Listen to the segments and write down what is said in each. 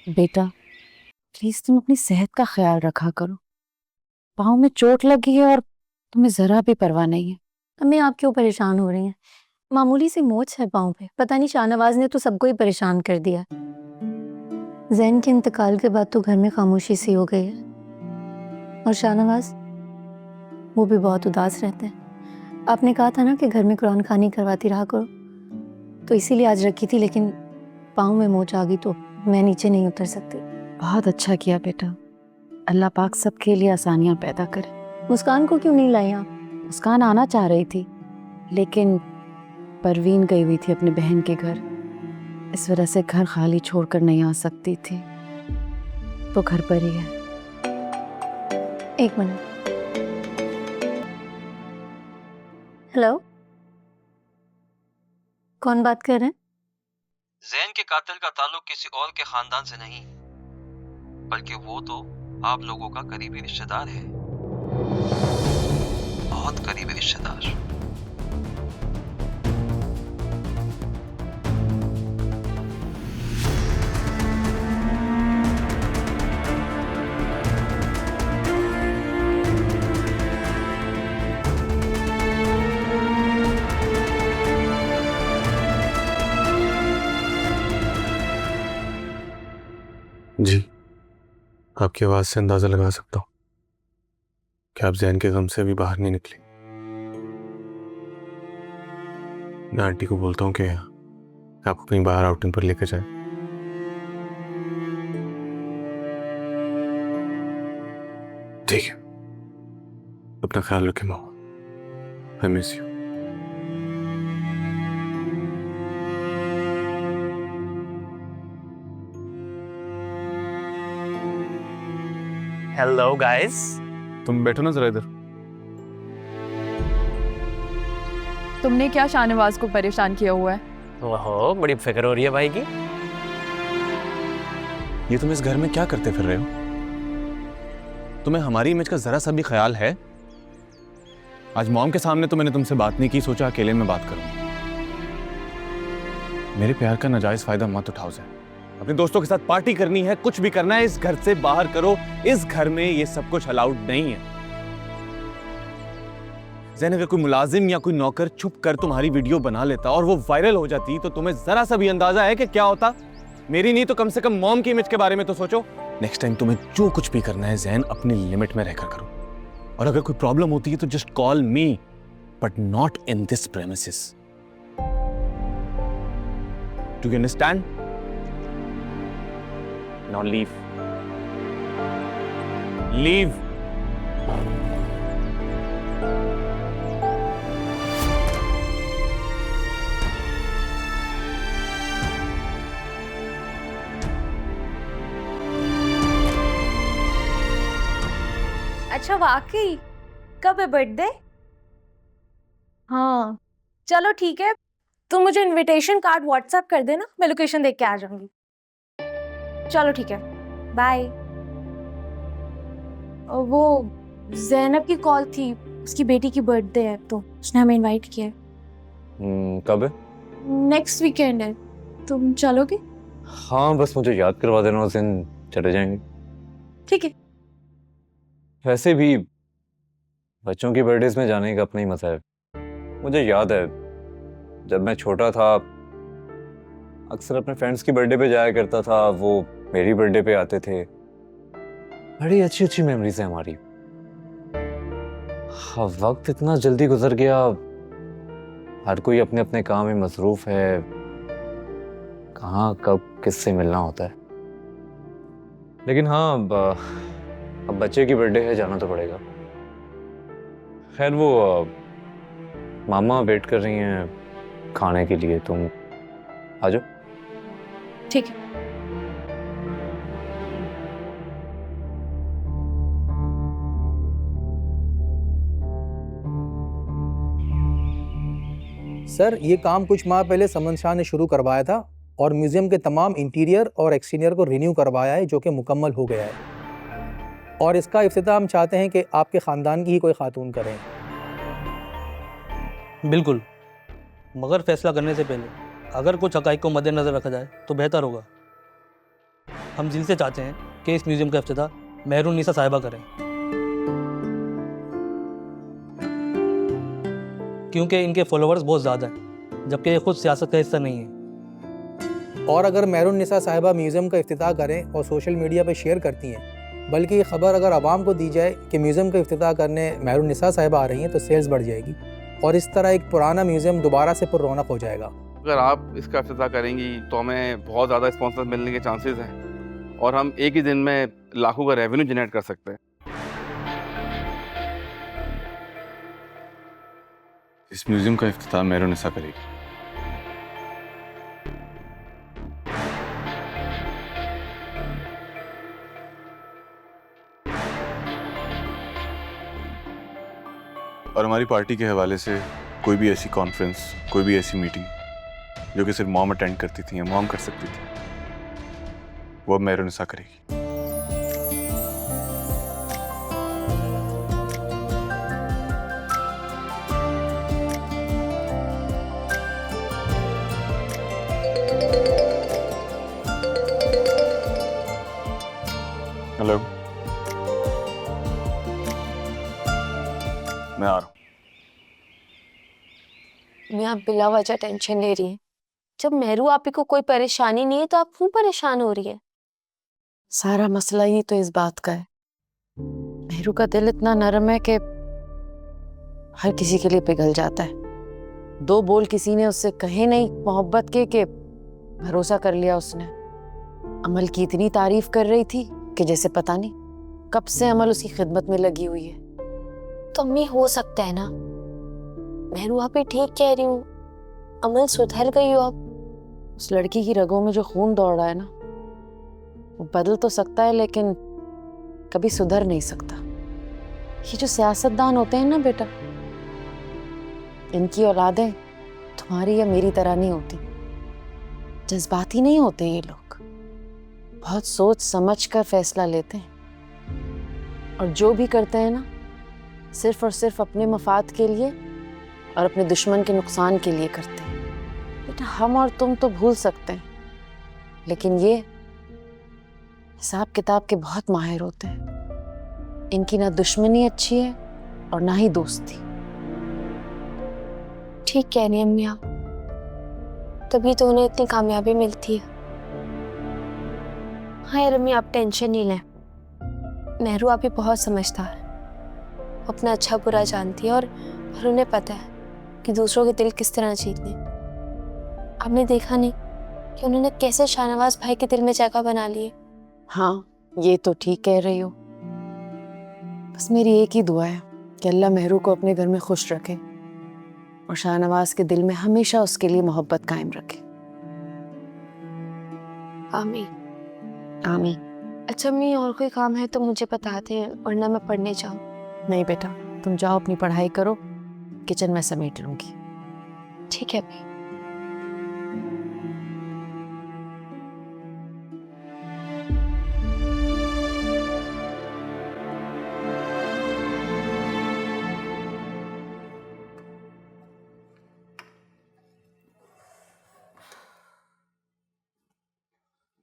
बेटा प्लीज तुम अपनी सेहत का ख्याल रखा करो। पाँव में चोट लगी है और तुम्हें जरा भी परवाह नहीं है। अम्मी आप क्यों परेशान हो रही हैं? मामूली सी मोच है पाँव पे, पता नहीं शाहनवाज ने तो सबको ही परेशान कर दिया। जैन के इंतकाल के बाद तो घर में खामोशी सी हो गई है और शाहनवाज वो भी बहुत उदास रहते हैं। आपने कहा था ना कि घर में कुरान खानी करवाती रहा करो, तो इसीलिए आज रखी थी, लेकिन पाँव में मोच आ गई तो मैं नीचे नहीं उतर सकती। बहुत अच्छा किया बेटा, अल्लाह पाक सबके लिए आसानियां पैदा करे। मुस्कान को क्यों नहीं लाई आप? मुस्कान आना चाह रही थी लेकिन परवीन गई हुई थी अपनी बहन के घर, इस वजह से घर खाली छोड़कर नहीं आ सकती थी, तो घर पर ही है। एक मिनट। हेलो, कौन बात कर रहे हैं? जैन के कातिल का ताल्लुक किसी और के खानदान से नहीं, बल्कि वो तो आप लोगों का करीबी रिश्तेदार है, बहुत करीबी रिश्तेदार। जी, आपकी आवाज से अंदाजा लगा सकता हूँ कि आप जैन के गम से अभी बाहर नहीं निकली। मैं आंटी को बोलता हूँ कि आपको कहीं बाहर आउटिंग पर लेकर जाए। ठीक है, अपना ख्याल रखें माँ। I miss you. Hello guys, तुम बैठो ना जरा इधर। तुमने क्या शाहनवाज को परेशान किया हुआ है? ओहो बड़ी फिक्र हो रही है भाई की। ये तुम इस घर में क्या करते फिर रहे हो? तुम्हें हमारी इमेज का जरा सा भी ख्याल है? आज मॉम के सामने तो मैंने तुमसे बात नहीं की, सोचा अकेले में बात करूं। मेरे प्यार का नाजायज फायदा मत उठाओ ज़ैन। अपने दोस्तों के साथ पार्टी करनी है, कुछ भी करना है, इस घर से बाहर करो। इस घर में ये सब कुछ अलाउड नहीं है। ज़ैन, अगर कोई मुलाजिम या कोई नौकर छुप कर तुम्हारी वीडियो बना लेता और वो वायरल हो जाती तो तुम्हें जरा सा भी अंदाजा है कि क्या होता? मेरी नहीं तो कम से कम मॉम की इमेज के बारे में तो सोचो। नेक्स्ट टाइम तुम्हें जो कुछ भी करना है ज़ैन, अपनी लिमिट में रहकर करो। और अगर कोई प्रॉब्लम होती है तो just call me, but not in this premises. Do you understand? Now leave. Leave. अच्छा वाकई, कब है बर्थडे? हाँ चलो ठीक है, तुम मुझे इनविटेशन कार्ड व्हाट्सएप कर देना, मैं लोकेशन देख के आ जाऊंगी। चलो ठीक है, बाय। वो ज़ैनब की कॉल थी, उसकी बेटी की बर्थडे है तो उसने हमें इनवाइट किया है। कब है? नेक्स्ट वीकेंड है, तुम चलोगे? हाँ बस मुझे याद करवा देना, उस दिन चले जाएंगे। ठीक है। वैसे भी बच्चों की बर्थडेज में जाने का अपना ही मजा है। मुझे याद है जब मैं छोटा था अक्सर अपने फ्रेंड्स की बर्थडे पे जाया करता था, वो मेरी बर्थडे पे आते थे। बड़ी अच्छी अच्छी मेमोरीज है हमारी। हाँ, वक्त इतना जल्दी गुजर गया, हर कोई अपने अपने काम में मसरूफ है, कहाँ कब किससे मिलना होता है। लेकिन हाँ अब बच्चे की बर्थडे है, जाना तो पड़ेगा। खैर वो मामा वेट कर रही हैं खाने के लिए, तुम आ जाओ। ठीक है। सर, ये काम कुछ माह पहले समन शाह ने शुरू करवाया था और म्यूजियम के तमाम इंटीरियर और एक्सटीरियर को रिन्यू करवाया है, जो कि मुकम्मल हो गया है। और इसका इफ्तिताह हम चाहते हैं कि आपके ख़ानदान की ही कोई खातून करें। बिल्कुल, मगर फैसला करने से पहले अगर कुछ हक़ाइक़ को मद्देनज़र रखा जाए तो बेहतर होगा। हम दिल से चाहते हैं कि इस म्यूज़ियम का इफ्तिताह मेहरुन्निसा साहिबा करें, क्योंकि इनके फॉलोअर्स बहुत ज़्यादा हैं, जबकि ये खुद सियासत का हिस्सा नहीं है। और अगर मेहरुन्निसा साहिबा म्यूज़ियम का इफ्तिताह करें और सोशल मीडिया पे शेयर करती हैं, बल्कि ये खबर अगर आवाम को दी जाए कि म्यूज़ियम का इफ्तिताह करने मेहरुन्निसा साहिबा आ रही हैं, तो सेल्स बढ़ जाएगी और इस तरह एक पुराना म्यूज़ियम दोबारा से पुररौनक हो जाएगा। अगर आप इसका इफ्तिताह करेंगी तो हमें बहुत ज़्यादा स्पॉन्सर मिलने के चांसेस हैं और हम एक ही दिन में लाखों का रेवेन्यू जनरेट कर सकते हैं। इस म्यूजियम का इफ्तिताह मेहरुन्निसा करेगी। और हमारी पार्टी के हवाले से कोई भी ऐसी कॉन्फ्रेंस, कोई भी ऐसी मीटिंग जो कि सिर्फ मॉम अटेंड करती थी या मॉम कर सकती थी, वो अब मेहरुन्निसा करेगी। हेलो, मैं आ रहा हूँ। मैं आप बिला वजह टेंशन ले रही हैं। जब मेहरू आपी को कोई परेशानी नहीं है तो आप क्यों परेशान हो रही है? सारा मसला ही तो इस बात का है। मेहरू का दिल इतना नरम है कि हर किसी के लिए पिघल जाता है। 2 बोल किसी ने उससे कहे नहीं मोहब्बत के भरोसा कर लिया उसने। अमल की इतनी तारीफ कर रही थी कि जैसे पता नहीं कब से अमल उसकी खिदमत में लगी हुई है। तो अम्मी हो सकता है ना, मेहरू आप ही ठीक कह रही हूँ, अमल सुधर गई हो अब। उस लड़की की रगों में जो खून दौड़ रहा है ना, वो बदल तो सकता है लेकिन कभी सुधर नहीं सकता। ये जो सियासतदान होते हैं ना बेटा, इनकी औलादें तुम्हारी या मेरी तरह नहीं होती। जज्बाती नहीं होते ये लोग, बहुत सोच समझ कर फैसला लेते हैं और जो भी करते हैं ना, सिर्फ और सिर्फ अपने मफाद के लिए और अपने दुश्मन के नुकसान के लिए करते हैं। बेटा हम और तुम तो भूल सकते हैं, लेकिन ये हिसाब किताब के बहुत माहिर होते हैं। इनकी ना दुश्मनी अच्छी है और ना ही दोस्ती। ठीक कह रही हैं अम्मी आप, तभी तो उन्हें इतनी कामयाबी मिलती है। हाँ यार अम्मी आप टेंशन नहीं लें, मेहरू आप ही बहुत समझदार है, अपना अच्छा बुरा जानती है और उन्हें पता है कि दूसरों के दिल किस तरह जीतने। आपने देखा नहीं कि उन्होंने कैसे शाहनवाज भाई के दिल में जगह बना ली है। हाँ ये तो ठीक कह रही हो। बस मेरी एक ही दुआ है कि अल्लाह मेहरू को अपने घर में खुश रखे और शाहनवाज के दिल में हमेशा उसके लिए मोहब्बत कायम रखे। आमीन आमीन। अच्छा अम्मी और कोई काम है तो मुझे बताते हैं, वरना मैं पढ़ने जाऊँ। नहीं बेटा तुम जाओ अपनी पढ़ाई करो, किचन में समेट लूंगी। ठीक है अम्मी।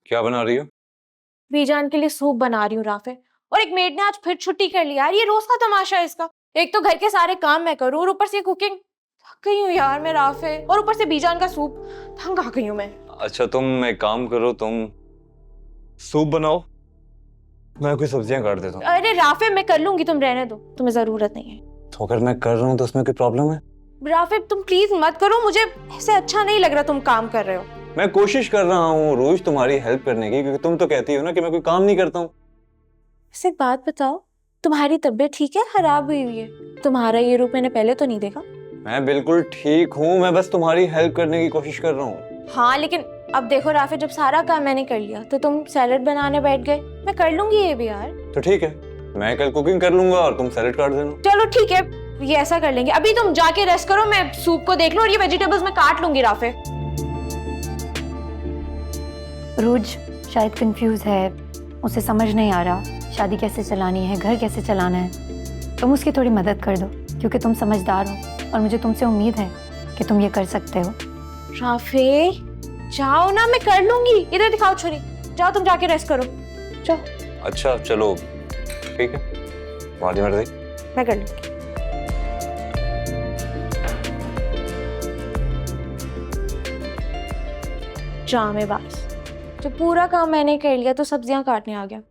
क्या बना रही हो? बीजान के लिए सूप बना रही हूँ राफे। और एक मेड ने आज फिर छुट्टी कर ली यार, ये रोज का तमाशा है इसका। एक तो घर के सारे काम मैं करूँ और ऊपर से कुकिंग। थक गई हूँ यार मैं राफे, और ऊपर से बीजान का सूप, तंग आ गई हूँ मैं। अच्छा तुम एक काम करो, तुम सूप बनाओ, मैं कोई सब्जियां काट देता हूँ। अरे राफे मैं कर लूंगी, तुम रहने दो, तुम्हें जरूरत नहीं है। तो अगर मैं कर रहा हूँ तो उसमें कोई प्रॉब्लम है? राफे तुम प्लीज मत करो, मुझे ऐसे अच्छा नहीं लग रहा तुम काम कर रहे हो। मैं कोशिश कर रहा हूँ रोज तुम्हारी हेल्प करने की, क्योंकि तुम तो कहती हो ना कि मैं कोई काम नहीं करता हूँ। वैसे एक बात बताओ, तुम्हारी तबीयत ठीक है? खराब हुई हुई है? तुम्हारा ये रूप मैंने पहले तो नहीं देखा। मैं बिल्कुल ठीक हूँ, मैं बस तुम्हारी हेल्प करने की कोशिश कर रहा हूँ। हाँ लेकिन अब देखो राफे, जब सारा काम मैंने कर लिया तो तुम सैलेड बनाने बैठ गए। मैं कर लूंगी ये भी यार। तो ठीक है, मैं कल कुकिंग कर लूंगा और तुम सैलेड काट देना। चलो ठीक है, ये ऐसा कर लेंगे। अभी तुम जाके रेस्ट करो, मैं सूप को देख लूं और ये वेजिटेबल्स मैं काट लूंगी राफे। रोज शायद कंफ्यूज है, उसे समझ नहीं आ रहा शादी कैसे चलानी है, घर कैसे चलाना है। तुम उसकी थोड़ी मदद कर दो, क्योंकि तुम समझदार हो और मुझे तुमसे उम्मीद है कि तुम ये कर सकते हो। राफे जाओ ना, मैं कर लूंगी। इधर दिखाओ छुरी। जाओ तुम जाके रेस्ट करो, जाओ। अच्छा चलो ठीक है, तुम्हारी मर्जी। मैं कर लूंगी। ड्रामेबाज, जो पूरा काम मैंने कर लिया तो सब्जियां काटने आ गया।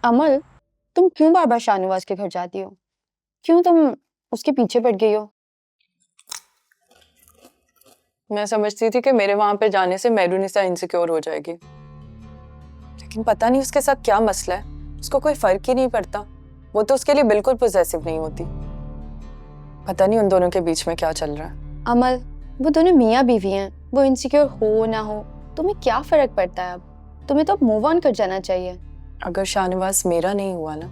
अमल, तुम क्यों बार बार शाहनवाज के घर जाती हो? क्यों तुम उसके पीछे पड़ गई हो? मैं समझती थी कि मेरे वहां पे जाने से मेहरुनिसा इनसिक्योर हो जाएगी, लेकिन पता नहीं उसके साथ क्या मसला है, उसको कोई फर्क ही नहीं पड़ता। वो तो उसके लिए बिल्कुल पॉसेसिव नहीं होती। पता नहीं उन दोनों के बीच में क्या चल रहा है। अमल, वो दोनों मियाँ बीवी हैं, वो इनसिक्योर हो ना हो तुम्हें क्या फर्क पड़ता है? अब तुम्हें तो मूव ऑन कर जाना चाहिए। अगर शाहनवाज मेरा नहीं हुआ ना,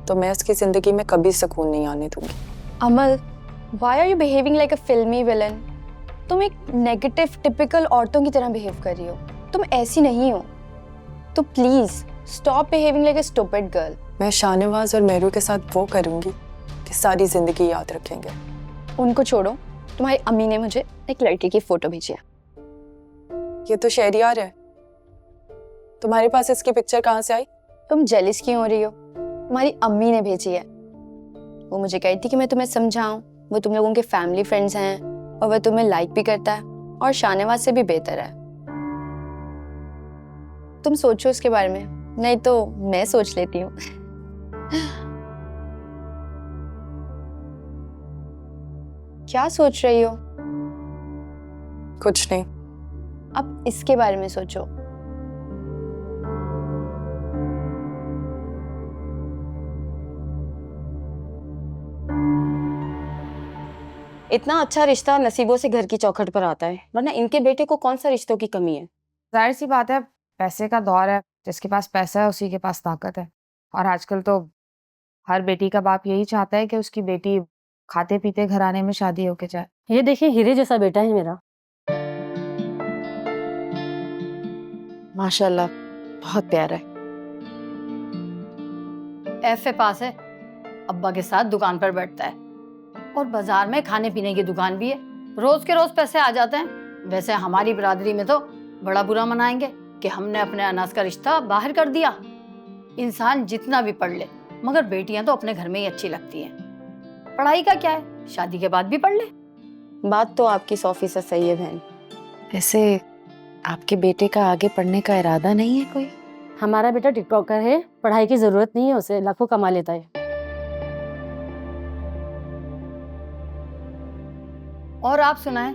तो मैं उसकी जिंदगी में कभी सुकून नहीं आने दूंगी। Amal, why are you behaving like a filmy villain? तुम एक नेगेटिव टिपिकल औरतों की तरह बिहेव कर रही हो। तुम ऐसी नहीं हो, तो please stop behaving like a stupid girl. मैं शाहनवाज और मेहरू के साथ वो करूंगी कि सारी जिंदगी याद रखेंगे। उनको छोड़ो, तुम्हारी अम्मी ने मुझे एक लड़की की फोटो भेजी है। ये तो शहरियार है, तुम्हारे पास इसकी पिक्चर कहाँ से आई? तुम जेलिस क्यों हो रही हो? तुम्हारी अम्मी ने भेजी है। वो मुझे कहती थी कि मैं तुम्हें समझाऊं, वो तुम लोगों के फैमिली फ्रेंड्स हैं और वह तुम्हें लाइक भी करता है और शाहनवाज से भी बेहतर है। तुम सोचो इसके बारे में, नहीं तो मैं सोच लेती हूँ। क्या सोच रही हो? कुछ नहीं। अब इसके बारे में सोचो। इतना अच्छा रिश्ता नसीबों से घर की चौखट पर आता है, वरना इनके बेटे को कौन सा रिश्तों की कमी है। जाहिर सी बात है, पैसे का दौर है, जिसके पास पैसा है उसी के पास ताकत है। और आजकल तो हर बेटी का बाप यही चाहता है कि उसकी बेटी खाते पीते घराने में शादी होके जाए। ये देखिए, हीरे जैसा बेटा है मेरा। माशाल्लाह, बहुत प्यारा है। एफए पास है, अब्बा के साथ दुकान पर बैठता है और बाजार में खाने पीने की दुकान भी है। रोज के रोज पैसे आ जाते हैं। वैसे हमारी बिरादरी में तो बड़ा बुरा मनाएंगे कि हमने अपने अनाज का रिश्ता बाहर कर दिया। इंसान जितना भी पढ़ ले, मगर बेटियां तो अपने घर में ही अच्छी लगती हैं। पढ़ाई का क्या है, शादी के बाद भी पढ़ ले। बात तो आपकी 100% सही है बहन। वैसे आपके बेटे का आगे पढ़ने का इरादा नहीं है कोई? हमारा बेटा टिकटॉकर है, पढ़ाई की जरूरत नहीं है उसे, लाखों कमा लेता है। और आप सुनाएं,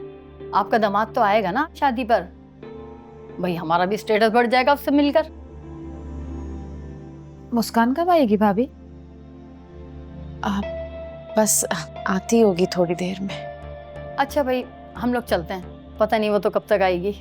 आपका दामाद तो आएगा ना शादी पर? भाई हमारा भी स्टेटस बढ़ जाएगा उससे मिलकर। मुस्कान कब आएगी भाभी? बस आती होगी थोड़ी देर में। अच्छा भाई, हम लोग चलते हैं, पता नहीं वो तो कब तक आएगी।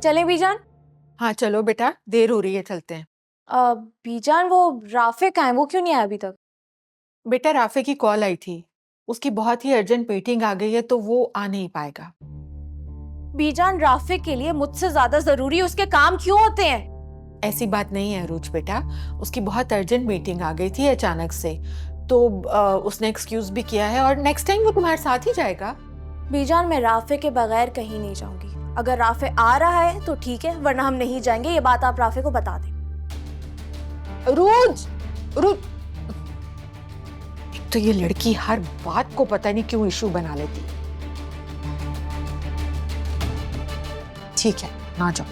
चलें बीजान? हाँ चलो बेटा, देर हो रही है, चलते हैं। बीजान, वो राफे कहाँ है? वो क्यों नहीं आया अभी तक? बेटा राफे की कॉल आई थी, उसकी बहुत ही अर्जेंट मीटिंग आ गई है तो वो आ नहीं पाएगा। बीजान, राफे के लिए मुझसे ज्यादा जरूरी उसके काम क्यों होते हैं? ऐसी बात नहीं है अरूज बेटा, उसकी बहुत अर्जेंट मीटिंग आ गई थी अचानक से, तो उसने एक्सक्यूज भी किया है और नेक्स्ट टाइम वो तुम्हारे साथ ही जाएगा। बीजान, मैं राफे के बगैर कहीं नहीं जाऊंगी। अगर राफे आ रहा है तो ठीक है, वरना हम नहीं जाएंगे। ये बात आप राफे को बता दें। रोज एक तो ये लड़की हर बात को पता नहीं क्यों इशू बना लेती। ठीक है, ना जाओ।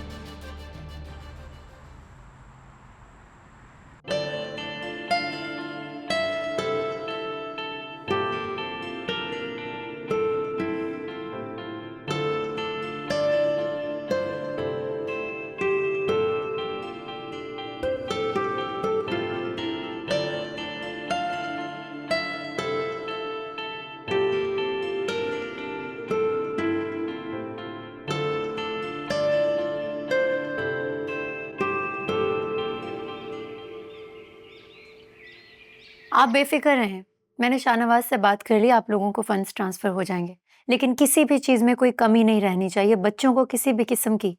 आप बेफिक्र रहें, मैंने शाहनवाज से बात कर ली, आप लोगों को फंड्स ट्रांसफर हो जाएंगे। लेकिन किसी भी चीज में कोई कमी नहीं रहनी चाहिए। बच्चों को किसी भी किस्म की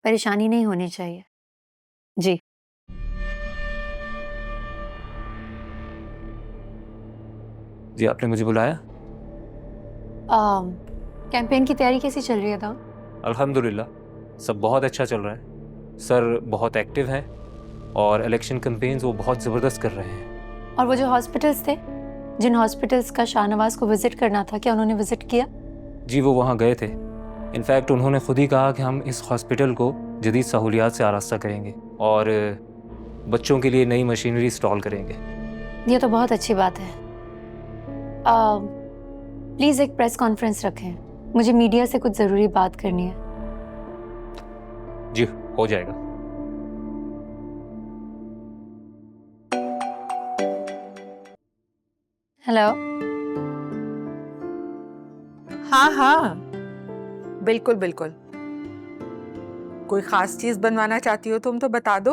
परेशानी नहीं होनी चाहिए। जी। जी आपने मुझे बुलाया? कैंपेन की तैयारी कैसी चल रही है दाऊद? अल्हम्दुलिल्लाह सब बहुत अच्छा चल रहा है। सर बहुत एक्टिव हैं और इलेक्शन कैंपेन्स वो बहुत ज़बरदस्त कर रहे हैं। और वो जो हॉस्पिटल्स थे, जिन हॉस्पिटल्स का शाहनवाज को विजिट करना था, क्या उन्होंने विजिट किया? जी वो वहाँ गए थे। इनफैक्ट उन्होंने खुद ही कहा कि हम इस हॉस्पिटल को जदीद सहूलियात से आरास्ता करेंगे और बच्चों के लिए नई मशीनरी इंस्टॉल करेंगे। ये तो बहुत अच्छी बात है। प्लीज़ एक प्रेस कॉन्फ्रेंस रखें, मुझे मीडिया से कुछ ज़रूरी बात करनी है। जी हो जाएगा। हेलो। हाँ हाँ, बिल्कुल बिल्कुल। कोई खास चीज बनवाना चाहती हो तुम तो बता दो।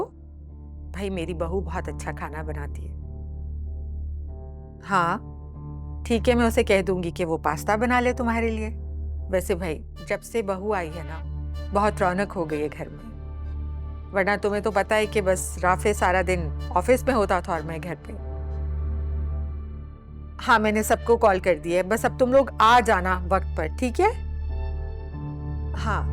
भाई मेरी बहू बहुत अच्छा खाना बनाती है। हाँ ठीक है, मैं उसे कह दूंगी कि वो पास्ता बना ले तुम्हारे लिए। वैसे भाई जब से बहू आई है ना, बहुत रौनक हो गई है घर में। वरना तुम्हें तो पता है कि बस राफे सारा दिन ऑफिस में होता था और मैं घर पे। हाँ मैंने सबको कॉल कर दिया है, बस अब तुम लोग आ जाना वक्त पर, ठीक है? हाँ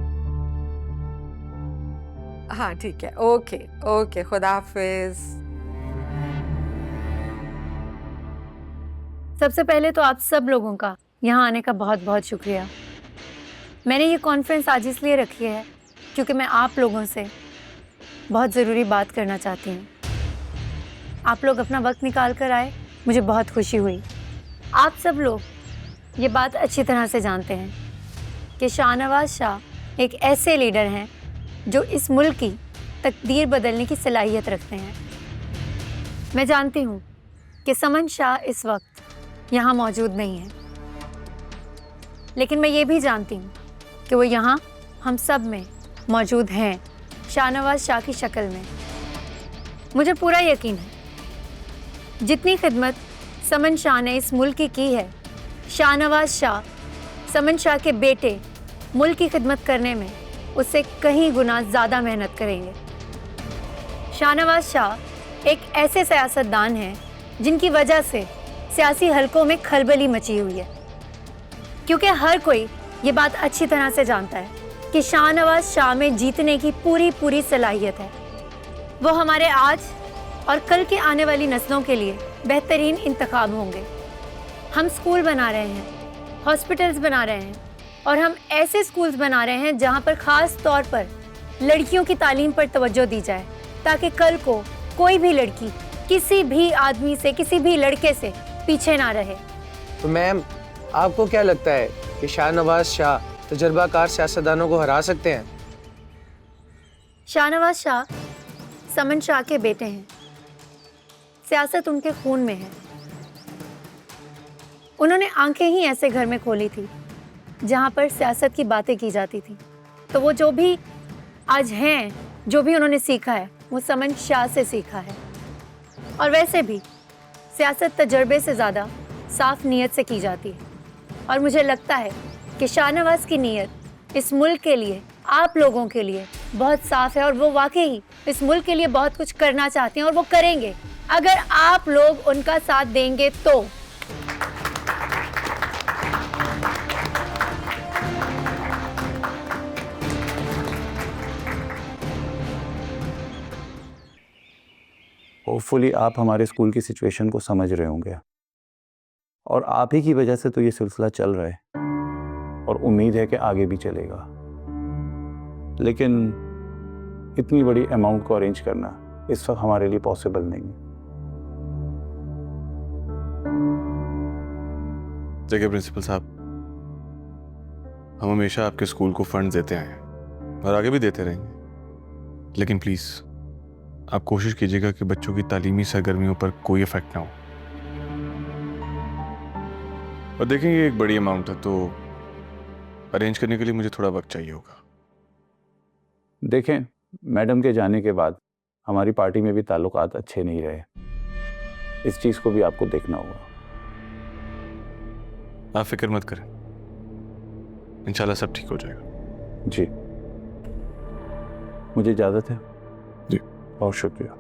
हाँ ठीक है, ओके ओके, खुदा हाफिज। सबसे पहले तो आप सब लोगों का यहाँ आने का बहुत बहुत शुक्रिया। मैंने ये कॉन्फ्रेंस आज इसलिए रखी है क्योंकि मैं आप लोगों से बहुत ज़रूरी बात करना चाहती हूँ। आप लोग अपना वक्त निकाल कर आए, मुझे बहुत खुशी हुई। आप सब लोग ये बात अच्छी तरह से जानते हैं कि शाहनवाज शाह एक ऐसे लीडर हैं जो इस मुल्क की तकदीर बदलने की सलाहियत रखते हैं। मैं जानती हूँ कि समन शाह इस वक्त यहाँ मौजूद नहीं है, लेकिन मैं ये भी जानती हूँ कि वो यहाँ हम सब में मौजूद हैं, शाहनवाज शाह की शक्ल में। मुझे पूरा यकीन है जितनी खिदमत समन शाह ने इस मुल्क की है, शाहनवाज शाह समन शाह के बेटे मुल्क की खिदमत करने में उससे कहीं गुना ज़्यादा मेहनत करेंगे। शाहनवाज शाह एक ऐसे सियासतदान हैं जिनकी वजह से सियासी हलकों में खलबली मची हुई है, क्योंकि हर कोई ये बात अच्छी तरह से जानता है कि शाहनवाज शाह में जीतने की पूरी सलाहियत है। वो हमारे आज और कल के आने वाली नस्लों के लिए बेहतरीन इंतखाब होंगे। हम स्कूल बना रहे हैं, हॉस्पिटल्स बना रहे हैं और हम ऐसे स्कूल्स बना रहे हैं जहां पर ख़ास तौर पर लड़कियों की तालीम पर तवज्जो दी जाए, ताकि कल को कोई भी लड़की किसी भी आदमी से, किसी भी लड़के से पीछे ना रहे। तो मैम आपको क्या लगता है कि शाहनवाज शाह तजर्बाकार सियासतदानों को हरा सकते हैं? शाहनवाज शाह समन शाह के बेटे हैं, सियासत उनके खून में है। उन्होंने आंखें ही ऐसे घर में खोली थी जहां पर सियासत की बातें की जाती थी। तो वो जो भी आज हैं, जो भी उन्होंने सीखा है, वो समन शाह से सीखा है। और वैसे भी सियासत तजर्बे से ज़्यादा साफ नीयत से की जाती है, और मुझे लगता है कि शाहनवाज की नीयत इस मुल्क के लिए, आप लोगों के लिए बहुत साफ है, और वो वाकई इस मुल्क के लिए बहुत कुछ करना चाहते हैं और वो करेंगे अगर आप लोग उनका साथ देंगे तो। होपफुली आप हमारे स्कूल की सिचुएशन को समझ रहे होंगे, और आप ही की वजह से तो ये सिलसिला चल रहा है और उम्मीद है कि आगे भी चलेगा। लेकिन इतनी बड़ी अमाउंट को अरेंज करना इस वक्त हमारे लिए पॉसिबल नहीं है। देखिए प्रिंसिपल साहब, हम हमेशा आपके स्कूल को फंड देते आए हैं और आगे भी देते रहेंगे, लेकिन प्लीज़ आप कोशिश कीजिएगा कि बच्चों की तालीमी सरगर्मियों पर कोई इफेक्ट ना हो। और देखें ये एक बड़ी अमाउंट है, तो अरेंज करने के लिए मुझे थोड़ा वक्त चाहिए होगा। देखें, मैडम के जाने के बाद हमारी पार्टी में भी ताल्लुकात अच्छे नहीं रहे, इस चीज़ को भी आपको देखना होगा। आप फिक्र मत करें, इंशाल्लाह सब ठीक हो जाएगा। जी, मुझे इजाज़त है। जी, बहुत शुक्रिया।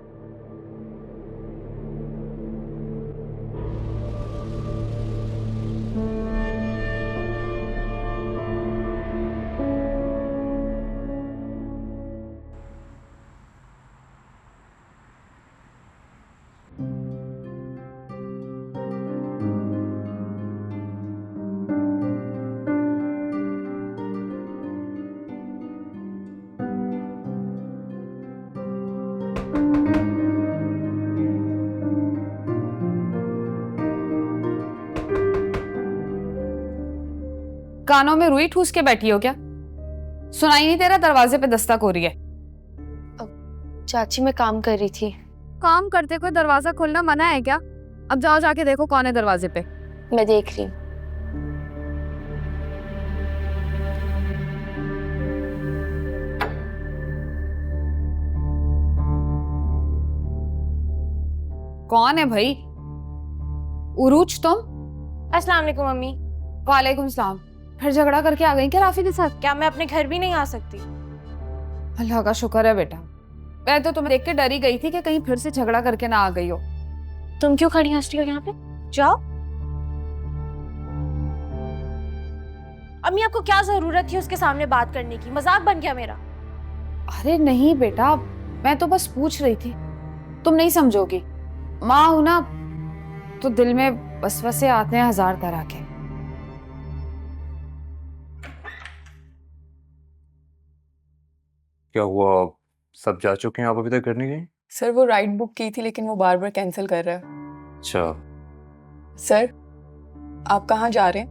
कानों में रुई ठूस के बैठी हो क्या? सुनाई नहीं तेरा? दरवाजे पे दस्तक हो रही है। चाची मैं काम कर रही थी। काम करते कोई दरवाजा खोलना मना है क्या? अब जाओ जाके देखो कौन है दरवाजे पे। मैं देख रही हूँ। कौन है भाई? उरूज तुम? अस्सलाम वालेकुम मम्मी। वालेकुम सलाम। फिर झगड़ा करके आ गई क्या राफी के साथ? क्या मैं अपने घर भी नहीं आ सकती? अल्लाह का शुक्र है बेटा। मैं तो तुम्हें देख के डरी गई थी कि कहीं फिर से झगड़ा करके ना आ गई हो। तुम क्यों खड़ी हंस रही हो यहाँ पे? जाओ। अम्मी आपको क्या जरूरत थी उसके सामने बात करने की? मजाक बन गया मेरा। अरे नहीं बेटा, मैं तो बस पूछ रही थी। तुम नहीं समझोगी, माँ हूं ना, तो दिल में वसवसे आते हैं हजार तरह के। क्या हुआ, सब जा चुके हैं, आप अभी तक घर नहीं गए? सर वो राइड बुक की थी लेकिन वो बार बार कैंसिल कर रहा है। अच्छा। सर आप कहाँ जा रहे हैं?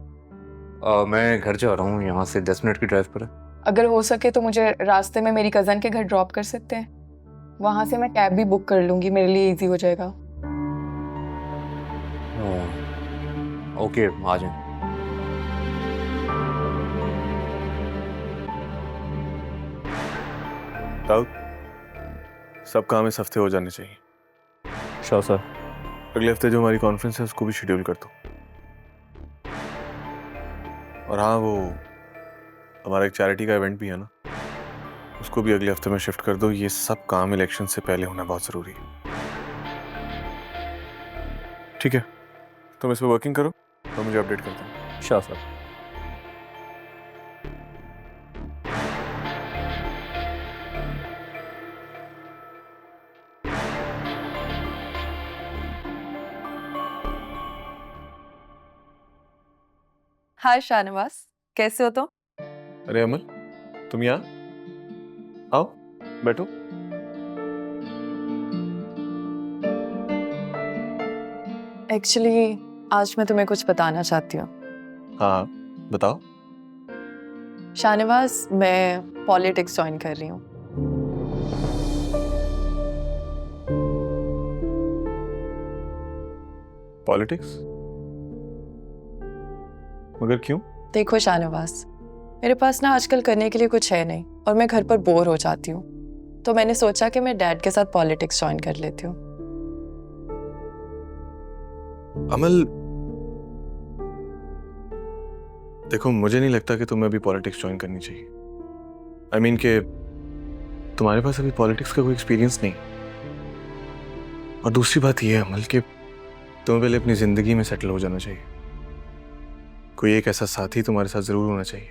मैं घर जा रहा हूँ, यहाँ से 10 मिनट की ड्राइव पर है। अगर हो सके तो मुझे रास्ते में मेरी कज़न के घर ड्रॉप कर सकते हैं? वहाँ से मैं कैब भी बुक कर लूँगी, मेरे लिए इजी हो जाएगा। ओके, आ जाए। दाऊद, सब काम इस हफ्ते हो जाने चाहिए। Sure sir. अगले हफ्ते जो हमारी कॉन्फ्रेंस है उसको भी शेड्यूल कर दो। और हाँ, वो हमारा एक चैरिटी का इवेंट भी है ना, उसको भी अगले हफ्ते में शिफ्ट कर दो। ये सब काम इलेक्शन से पहले होना बहुत ज़रूरी है। ठीक है, तुम इस पर वर्किंग करो तो मुझे अपडेट कर दो। Sure sir. हाय शाहनवाज, कैसे हो तुम? अरे अमल, तुम यहाँ आओ, बैठो। एक्चुअली आज मैं तुम्हें कुछ बताना चाहती हूँ। हाँ, बताओ। शाहनवाज, मैं पॉलिटिक्स ज्वाइन कर रही हूँ। पॉलिटिक्स? मगर क्यों? देखो शाहनवाज, मेरे पास ना आजकल करने के लिए कुछ है नहीं और मैं घर पर बोर हो जाती हूँ, तो मैंने सोचा कि मैं डैड के साथ पॉलिटिक्स ज्वाइन कर लेती हूँ। अमल, देखो मुझे नहीं लगता कि तुम्हें अभी पॉलिटिक्स ज्वाइन करनी चाहिए। आई मीन के तुम्हारे पास अभी पॉलिटिक्स का कोई एक्सपीरियंस नहीं। और दूसरी बात यह है अमल कि तुम्हें पहले अपनी जिंदगी में सेटल हो जाना चाहिए। कोई एक ऐसा साथी तुम्हारे साथ जरूर होना चाहिए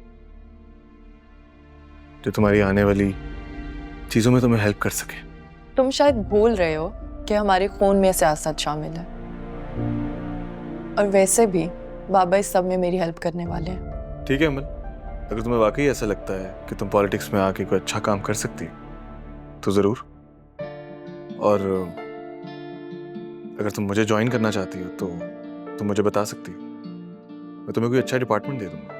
जो तुम्हारी आने वाली चीजों में तुम्हें हेल्प कर सके। तुम शायद भूल रहे हो कि हमारे खून में सियासत शामिल है, और वैसे भी बाबा इस सब में मेरी हेल्प करने वाले हैं। ठीक है अमल, अगर तुम्हें वाकई ऐसा लगता है कि तुम पॉलिटिक्स में आके कोई अच्छा काम कर सकती है तो जरूर। और अगर तुम मुझे ज्वाइन करना चाहती हो तो तुम मुझे बता सकती हो, मैं तुम्हें कोई अच्छा डिपार्टमेंट दे दूंगा।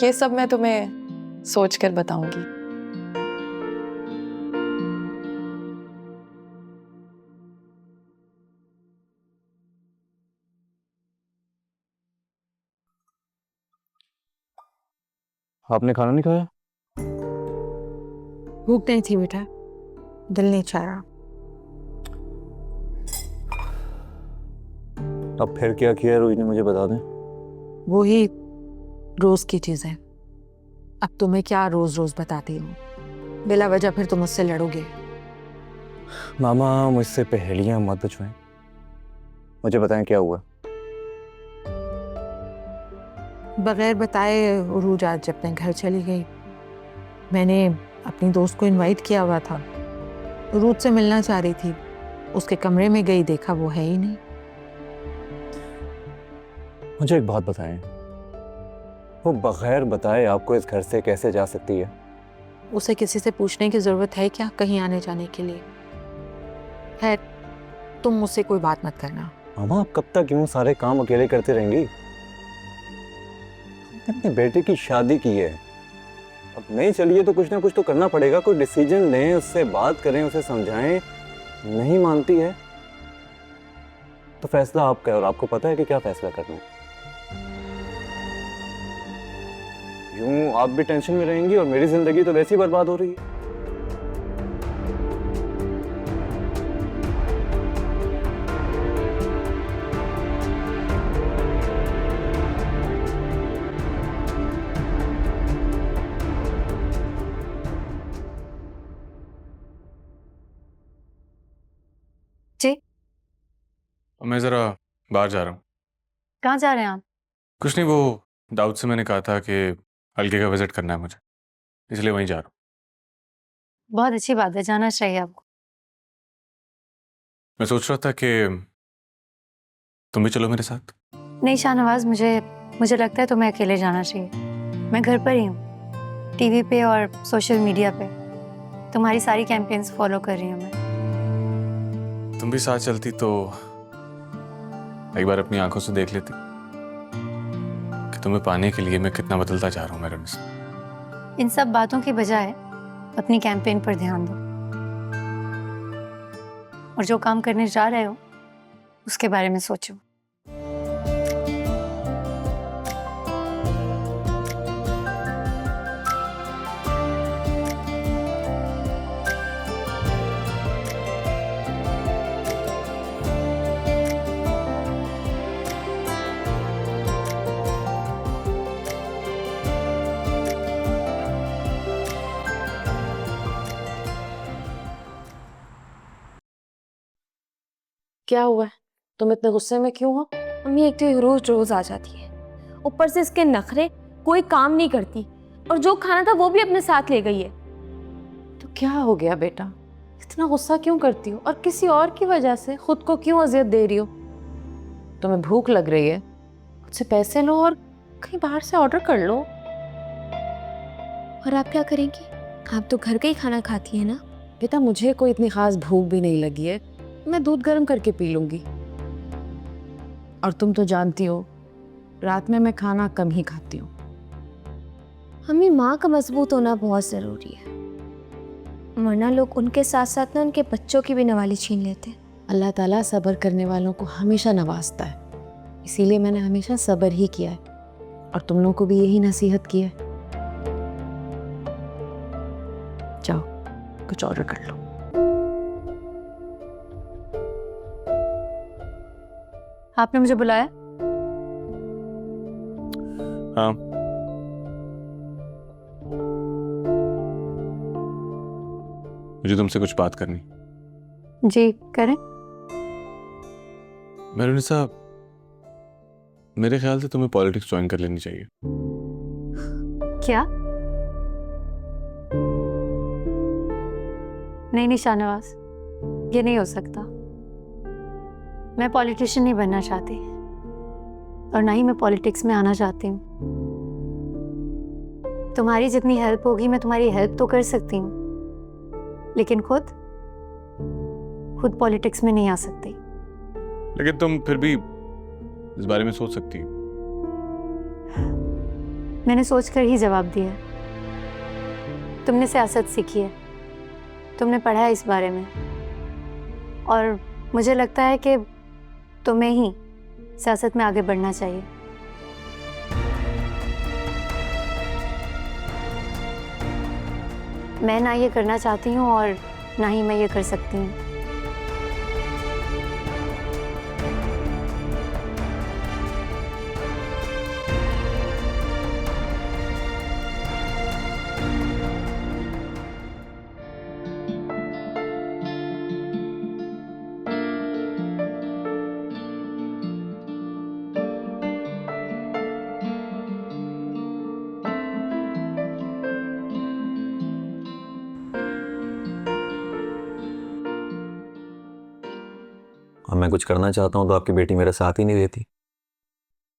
ये सब मैं तुम्हें सोच कर बताऊंगी। आपने खाना नहीं खाया? भूख नहीं थी बेटा, दिल नहीं चाह रहा। अब फिर क्या किया रोहिणी, मुझे बता दें। वो ही रोज की चीजें। अब तुम्हें क्या रोज रोज बताती हूँ। बिला वजह फिर तुम मुझसे लड़ोगे। मामा मुझसे पहेलियां मत बुझवाएं, मुझे बताएं क्या हुआ। बगैर बताए उरूज आज अपने घर चली गई। मैंने अपनी दोस्त को इनवाइट किया हुआ था, उरूज से मिलना चाह रही थी, उसके कमरे में गई, देखा वो है ही नहीं। मुझे एक बात बताएं, वो बगैर बताए आपको इस घर से कैसे जा सकती है? उसे किसी से पूछने की जरूरत है क्या कहीं आने जाने के लिए? है, तुम मुझसे कोई बात मत करना। मामा आप कब तक यूं सारे काम अकेले करते रहेंगी? अपने बेटे की शादी की है, अब नहीं चलिए तो कुछ ना कुछ तो करना पड़ेगा। कोई डिसीजन लें, उससे बात करें, उसे समझाएं। नहीं मानती है तो फैसला आपका है और आपको पता है कि क्या फैसला करना है। यूं आप भी टेंशन में रहेंगी और मेरी जिंदगी तो वैसे ही बर्बाद हो रही है। जी मैं ज़रा बाहर जा रहा हूँ। कहाँ जा रहे हैं आप? कुछ नहीं, वो दाऊद से मैंने कहा था कि अलके का विजिट करना है मुझे, इसलिए वहीं जा रहा हूँ। बहुत अच्छी बात है, जाना चाहिए आपको। मैं सोच रहा था कि तुम भी चलो मेरे साथ। नहीं शाहनवाज, मुझे लगता है तुम्हें अकेले जाना चाहिए। मैं घर पर ही हूँ, टीवी पे और सोशल मीडिया पे तुम्हारी सारी कैंपेन्स फॉलो कर रही हूँ मैं। तुम भी साथ चलती तो एक बार अपनी आंखों से देख लेती कि तुम्हें पाने के लिए मैं कितना बदलता जा रहा हूँ मैडम से। इन सब बातों की बजाय अपनी कैंपेन पर ध्यान दो और जो काम करने जा रहे हो उसके बारे में सोचो। क्या हुआ है? तुम इतने गुस्से में क्यों हो? मम्मी एक तो ये रोज रोज आ जाती है, ऊपर से इसके नखरे, कोई काम नहीं करती और जो खाना था वो भी अपने साथ ले गई है। तो क्या हो गया बेटा? इतना गुस्सा क्यों करती हो और किसी और की वजह से खुद को क्यों अजियत दे रही हो? तुम्हें भूख लग रही है, मुझसे पैसे लो और कहीं बाहर से ऑर्डर कर लो। और आप क्या करेंगी? आप तो घर का ही खाना खाती है ना। बेटा मुझे कोई इतनी खास भूख भी नहीं लगी है, मैं दूध गर्म करके पी लूंगी। और तुम तो जानती हो रात में मैं खाना कम ही खाती हूँ। मम्मी माँ का मजबूत होना बहुत ज़रूरी है, वरना लोग उनके साथ साथ ना उनके बच्चों की भी नवाली छीन लेते हैं। अल्लाह ताला सब्र करने वालों को हमेशा नवाजता है, इसीलिए मैंने हमेशा सब्र ही किया है और तुम लोगों को भी यही नसीहत की है। जाओ कुछ ऑर्डर कर लो। आपने मुझे बुलाया? हाँ, मुझे तुमसे कुछ बात करनी। जी करें। मेरुनिसा, मेरे ख्याल से तुम्हें पॉलिटिक्स ज्वाइन कर लेनी चाहिए। क्या? नहीं शाहनवाज, ये नहीं हो सकता। मैं पॉलिटिशियन नहीं बनना चाहती और ना ही मैं पॉलिटिक्स में आना चाहती हूँ। तुम्हारी जितनी हेल्प होगी मैं तुम्हारी हेल्प तो कर सकती हूँ, लेकिन खुद पॉलिटिक्स में नहीं आ सकती। लेकिन तुम फिर भी इस बारे में सोच सकती हो। मैंने सोचकर ही जवाब दिया। तुमने सियासत सीखी है, तुमने पढ़ा है इस बारे में, और मुझे लगता है कि तुम्हें ही सियासत में आगे बढ़ना चाहिए। मैं ना ये करना चाहती हूँ और ना ही मैं ये कर सकती हूँ। और मैं कुछ करना चाहता हूँ तो आपकी बेटी मेरा साथ ही नहीं देती।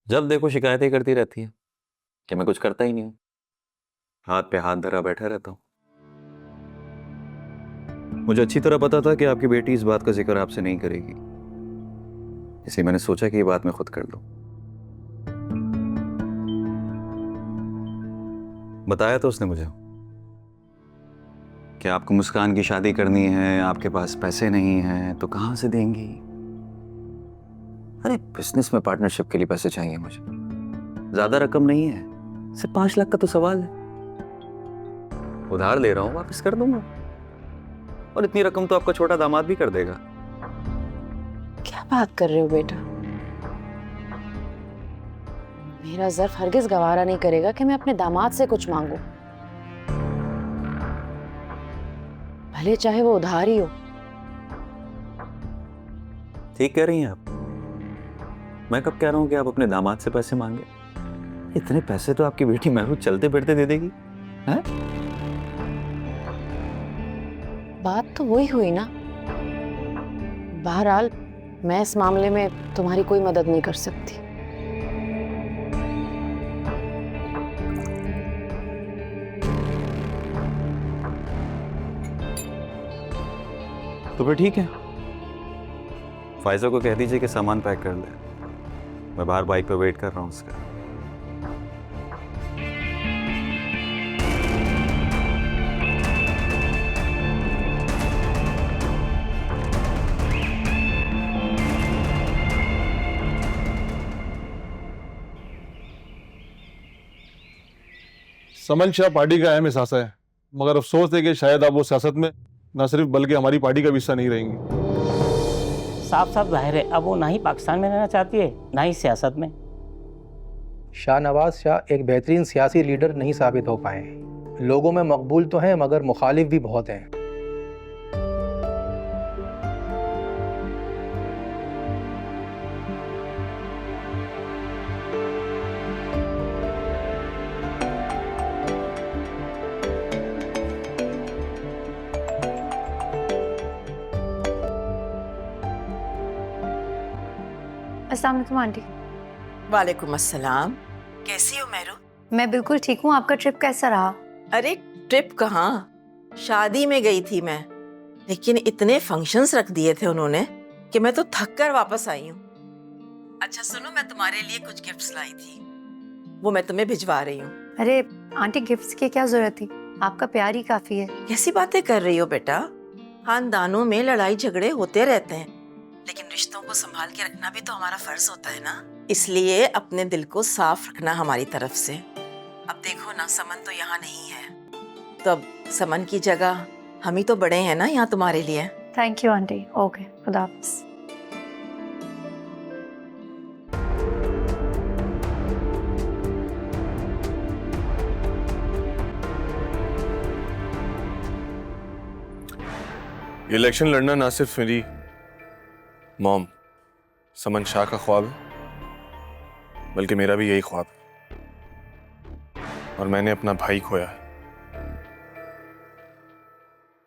जब देखो शिकायतें करती रहती है कि मैं कुछ करता ही नहीं हूँ, हाथ पे हाथ धरा बैठा रहता हूँ। मुझे अच्छी तरह पता था कि आपकी बेटी इस बात का जिक्र आपसे नहीं करेगी, इसलिए मैंने सोचा कि ये बात मैं खुद कर लूं। बताया तो उसने मुझे कि आपको मुस्कान की शादी करनी है, आपके पास पैसे नहीं हैं तो कहां से देंगी। अरे बिजनेस में पार्टनरशिप के लिए पैसे चाहिए मुझे, ज्यादा रकम नहीं है, सिर्फ 5 लाख का तो सवाल है। उधार ले रहा हूं, वापस कर दूंगा, और इतनी रकम तो आपका छोटा दामाद भी कर देगा। क्या बात कर रहे हो बेटा? मेरा ज़र्फ हरगिज गवारा नहीं करेगा कि मैं अपने दामाद से कुछ मांगू, भले चाहे वो उधार ही हो। ठीक कह रही हैं आप। मैं कब कह रहा हूं कि आप अपने दामाद से पैसे मांगे? इतने पैसे तो आपकी बेटी महबूब चलते फिरते दे देगी। हैं? बात तो वही हुई ना। बहरहाल मैं इस मामले में तुम्हारी कोई मदद नहीं कर सकती। तो फिर ठीक है, फाइजा को कह दीजिए कि सामान पैक कर ले, मैं बाहर बाइक पे वेट कर रहा हूँ उसका। समन शाह पार्टी का अहम हिस्सा है, मगर अफसोस है कि शायद आप वो सियासत में न सिर्फ बल्कि हमारी पार्टी का भी हिस्सा नहीं रहेंगी। साफ साफ जाहिर है अब वो ना ही पाकिस्तान में रहना चाहती है ना ही सियासत में। शाहनवाज शाह एक बेहतरीन सियासी लीडर नहीं साबित हो पाए। लोगों में मकबूल तो हैं मगर मुखालिफ भी बहुत हैं। अस्सलाम वालेकुम आंटी। वालेकुम अस्सलाम। कैसी हो मेहरू? मैं बिल्कुल ठीक हूँ। आपका ट्रिप कैसा रहा? अरे ट्रिप कहाँ, शादी में गई थी मैं, लेकिन इतने फंक्शंस रख दिए थे उन्होंने कि मैं तो थक कर वापस आई हूँ। अच्छा सुनो, मैं तुम्हारे लिए कुछ गिफ्ट्स लाई थी, वो मैं तुम्हें भिजवा रही हूँ। अरे आंटी गिफ्ट्स की क्या जरूरत थी, आपका प्यार ही काफी है। कैसी बातें कर रही हो बेटा, खानदानों में लड़ाई झगड़े होते रहते हैं, लेकिन रिश्तों को संभाल के रखना भी तो हमारा फर्ज होता है ना। इसलिए अपने दिल को साफ रखना हमारी तरफ से। अब देखो ना, समन तो यहाँ नहीं है, तो अब समन की जगह हम ही तो बड़े हैं ना यहाँ तुम्हारे लिए। Thank you aunty. ओके, खुदा हाफिज़। इलेक्शन लड़ना ना सिर्फ मेरी मॉम समन शाह का ख्वाब है, बल्कि मेरा भी यही ख्वाब है। और मैंने अपना भाई खोया है,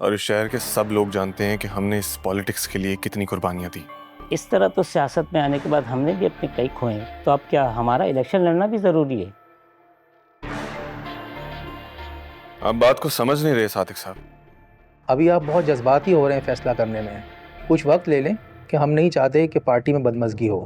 और इस शहर के सब लोग जानते हैं कि हमने इस पॉलिटिक्स के लिए कितनी कुर्बानियां दी। इस तरह तो सियासत में आने के बाद हमने भी अपने कई खोए हैं, तो अब क्या हमारा इलेक्शन लड़ना भी जरूरी है? आप बात को समझ नहीं रहे सादिक साहब। अभी आप बहुत जज्बाती हो रहे हैं फैसला करने में। कुछ वक्त ले लें कि हम नहीं चाहते कि पार्टी में बदमज़गी हो।